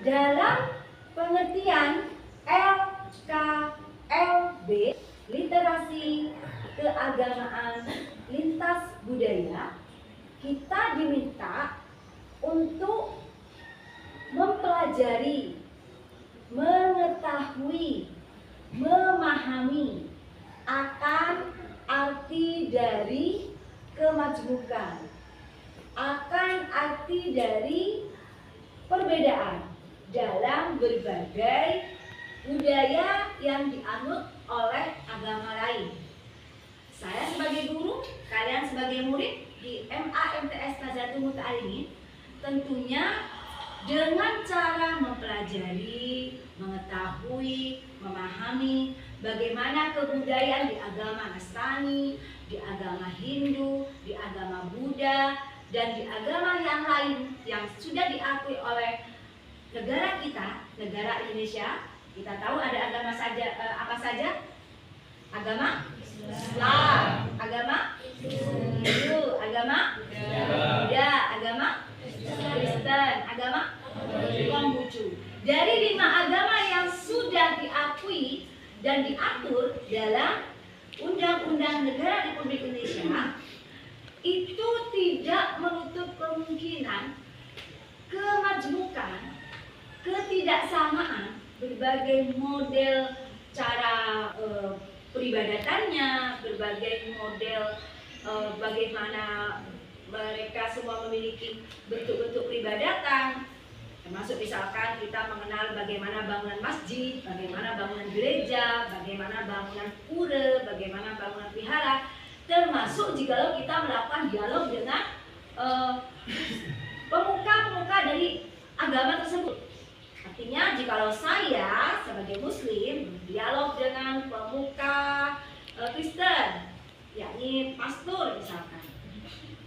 Dalam pengertian LKLB, literasi keagamaan lintas budaya, kita diminta untuk mempelajari, mengetahui, memahami akan arti dari kemajmukan, akan arti dari perbedaan dalam berbagai budaya yang dianut oleh agama lain. Saya sebagai guru, kalian sebagai murid di MAMTS Nazatul Muta'alimin, tentunya dengan cara mempelajari, mengetahui, memahami bagaimana kebudayaan di agama Nasrani, di agama Hindu, di agama Buddha, dan di agama yang lain yang sudah diakui oleh negara kita, negara Indonesia. Kita tahu ada agama apa saja? Agama Islam, agama Hindu, agama Buddha, agama Kristen, agama Konghucu. Dari 5 agama yang sudah diakui dan diatur dalam Undang-Undang Negara Republik Indonesia, itu tidak menutup kemungkinan kemajmukan, ketidaksamaan berbagai model cara peribadatannya, berbagai model bagaimana mereka semua memiliki bentuk-bentuk peribadatan, termasuk misalkan kita mengenal bagaimana bangunan masjid, bagaimana bangunan gereja, bagaimana bangunan pura, bagaimana bangunan vihara, termasuk jikalau kita melakukan dialog dengan pemuka-pemuka dari agama tersebut. Artinya jikalau saya sebagai muslim berdialog dengan pemuka Kristen, yakni pastor misalkan,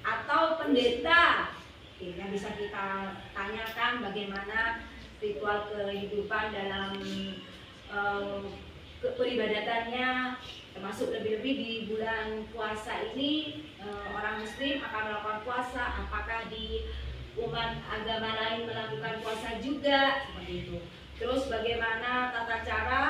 atau pendeta, yang bisa kita tanyakan bagaimana ritual kehidupan dalam peribadatannya, termasuk lebih-lebih di bulan puasa ini orang muslim akan melakukan puasa, apakah di umat agama lain melakukan puasa juga, seperti itu. Terus bagaimana tata cara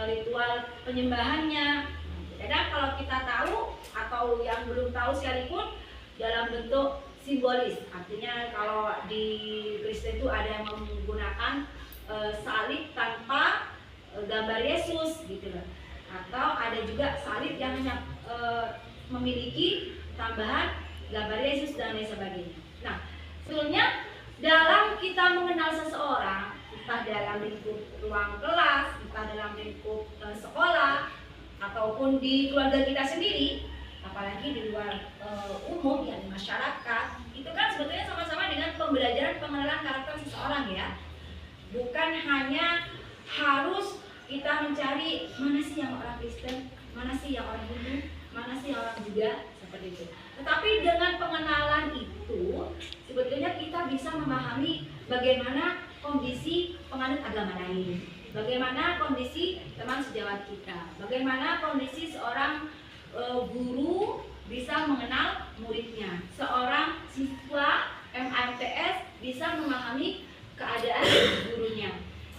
ritual penyembahannya. Dan kalau kita tahu atau yang belum tahu sekalipun dalam bentuk simbolis, artinya kalau di Kristen itu ada yang menggunakan salib tanpa gambar Yesus gitu loh. Atau ada juga salib yang hanya memiliki tambahan gambar Yesus dan lain sebagainya. Nah, sebetulnya dalam kita mengenal seseorang, entah dalam lingkup ruang kelas, entah dalam lingkup sekolah, ataupun di keluarga kita sendiri, apalagi di luar umum, ya di masyarakat, itu kan sebetulnya sama-sama dengan pembelajaran pengenalan karakter seseorang ya. Bukan hanya harus kita mencari mana sih yang orang Kristen, mana sih yang orang Hindu, mana sih yang orang Buddha, seperti itu. Tetapi dengan pengenalan itu sebetulnya kita bisa memahami bagaimana kondisi penganut agama lain, bagaimana kondisi teman sejawat kita, bagaimana kondisi seorang guru bisa mengenal muridnya, seorang siswa MAMTS bisa memahami keadaan gurunya.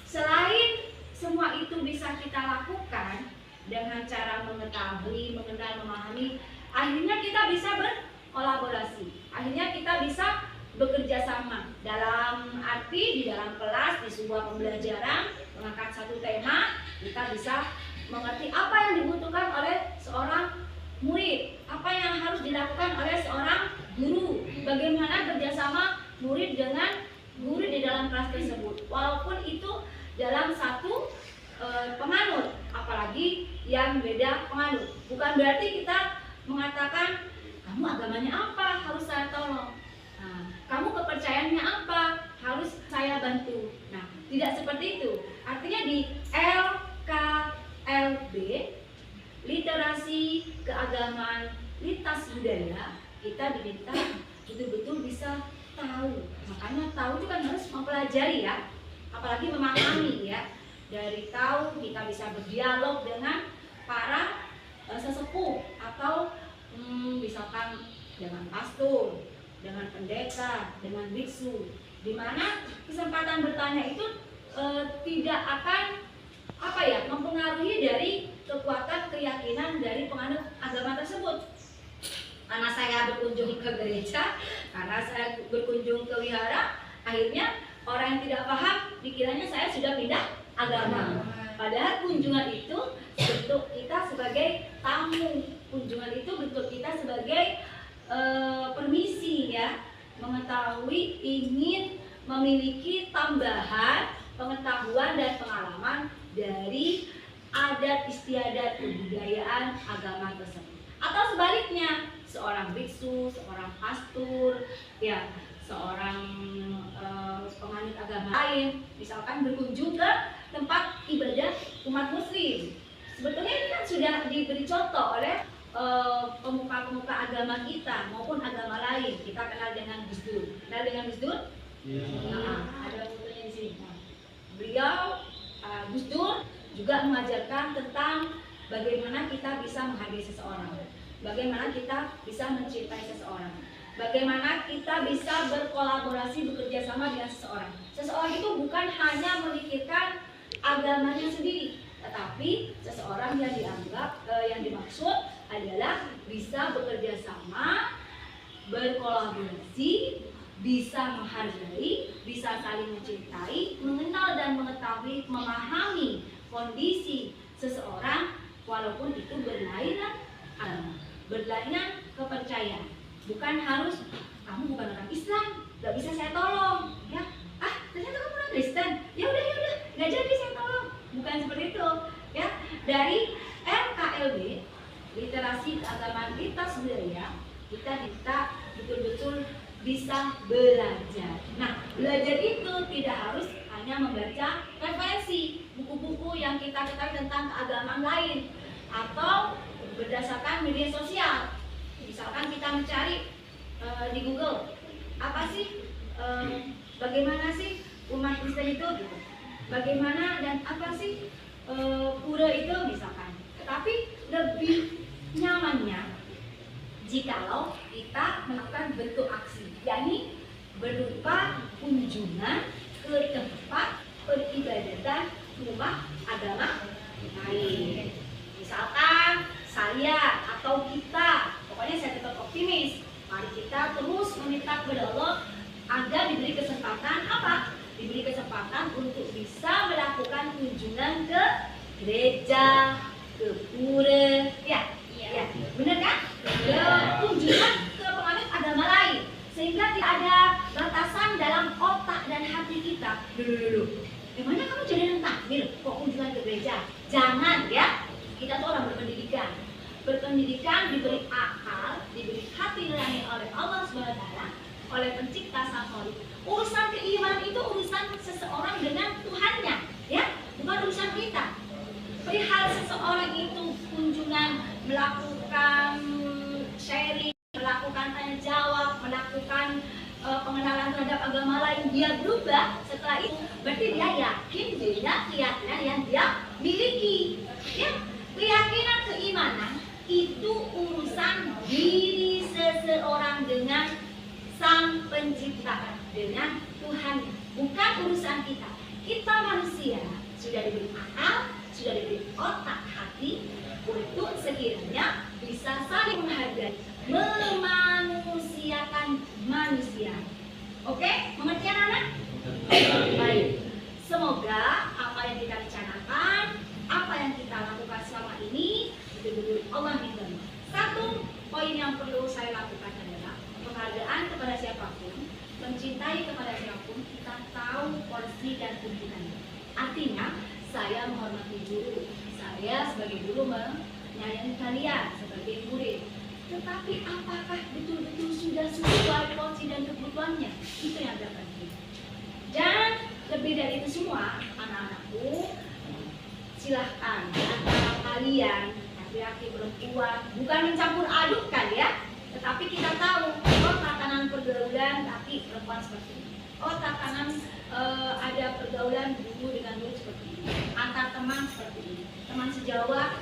Selain semua itu bisa kita lakukan dengan cara mengetahui, mengenal, memahami, akhirnya kita bisa berkolaborasi, akhirnya kita bisa bekerja sama dalam arti di dalam kelas, di sebuah pembelajaran mengangkat satu tema, kita bisa mengerti apa yang dibutuhkan oleh seorang murid, apa yang harus dilakukan oleh seorang guru, bagaimana kerjasama murid dengan guru di dalam kelas tersebut, walaupun itu dalam satu penganut, apalagi yang beda penganut. Bukan berarti kita mengatakan kamu agamanya apa, harus saya tolong, kamu kepercayaannya apa, harus saya bantu. Nah, tidak seperti itu. Artinya di LKLB, literasi keagamaan lintas budaya, kita diminta betul-betul bisa tahu. Makanya tahu itu kan harus mempelajari ya, apalagi memahami ya. Dari tahu kita bisa berdialog dengan para sesepuh atau misalkan dengan pastor, dengan pendeta, dengan biksu, di mana kesempatan bertanya itu tidak akan mempengaruhi dari kekuatan keyakinan dari penganut agama tersebut. Karena saya berkunjung ke gereja, karena saya berkunjung ke wihara, akhirnya orang yang tidak paham dikiranya saya sudah pindah agama. Padahal kunjungan itu bentuk kita sebagai tamu, kunjungan itu bentuk kita sebagai permisi ya, mengetahui, ingin memiliki tambahan pengetahuan dan pengalaman dari adat istiadat kebudayaan agama tersebut. Atau sebaliknya, seorang biksu, seorang pastor, ya, seorang penganut agama lain, misalkan berkunjung ke tempat ibadah umat muslim. Sebetulnya ini kan sudah diberi contoh oleh pemuka-pemuka agama kita maupun agama lain. Kita kenal dengan Gus Dur. Kenal dengan Gus Dur? Ya. Nah, ada fotonya di sini. Nah, beliau Gus Dur juga mengajarkan tentang bagaimana kita bisa menghargai seseorang, bagaimana kita bisa mencintai seseorang, bagaimana kita bisa berkolaborasi, bekerja sama dengan seseorang. Seseorang itu bukan hanya memikirkan agamanya sendiri, tetapi seseorang yang dianggap, yang dimaksud adalah bisa bekerja sama, berkolaborasi, bisa menghargai, bisa saling mencintai, mengenal dan mengetahui, memahami kondisi seseorang walaupun itu berlainan agama, berlainan kepercayaan. Bukan harus kamu bukan orang Islam, gak bisa saya tolong, ya. Ternyata kamu orang Kristen, ya udah, nggak jadi saya tolong. Bukan seperti itu, ya. Dari LKLB, literasi keagamaan kita sebudaya, kita betul-betul bisa belajar. Nah, belajar itu tidak harus hanya membaca referensi buku-buku yang kita ketahui tentang keagamaan lain atau berdasarkan media sosial. Misalkan kita mencari di Google, apa sih, bagaimana sih umat Kristen itu, gitu. Bagaimana dan apa sih pura itu misalkan. Tetapi lebih nyamannya jikalau kita melakukan bentuk aksi, yakni berupa kunjungan ke tempat peribadatan rumah agama lain. Misalkan saya atau kita, pokoknya saya tetap optimis. Mari kita terus meminta kepada Allah agar diberi kesempatan apa? Diberi kesempatan untuk bisa melakukan kunjungan ke gereja, ke pura, ya, benar kan? Kunjungan ke penganut agama lain, sehingga tidak ada batasan dalam otak dan hati kita. Gimana kamu jadi yang takmir kok kunjungan ke gereja? Jangan ya. Kita tuh orang berpendidikan. Berpendidikan diberi akal, diberi hati nurani oleh Allah SWT, oleh pencipta sang Khalik. Urusan keimanan itu urusan seseorang dengan Tuhannya, ya, bukan urusan kita. Perihal seseorang itu kunjungan, melakukan sharing, melakukan tanya jawab, melakukan pengenalan terhadap agama lain, dia berubah setelah itu, berarti dia yakin dengan keyakinan yang dia miliki, ya. Keyakinan keimanan itu urusan diri seseorang dengan sang pencipta, dengan Tuhan, bukan urusan kita. Kita manusia sudah diberi akal, sudah diberi otak hati untuk sekiranya bisa saling menghargai, memanusiakan manusia. Oke, mengerti anak-anak? Baik. Semoga apa yang kita rencanakan, apa yang kita lakukan selama ini betul-betul Allah ridhoi. Satu poin yang perlu saya lakukan adalah penghargaan kepada siapapun, mencintai kepada siapapun, kita tahu porsi dan fungsinya. Artinya, saya menghormati guru, saya sebagai guru menyayangi kalian sebagai murid. Tetapi apakah betul-betul sudah sesuai porsi dan kebutuhannya? Itu yang terpenting. Dan lebih dari itu semua, anak-anakku, silahkan antara kalian, laki-laki perempuan, bukan mencampur adukkan ya, tetapi kita tahu, tatanan pergaulan tapi perempuan seperti ini. Tatanan ada pergaulan guru dengan murid seperti ini, antar teman seperti ini, teman sejawat,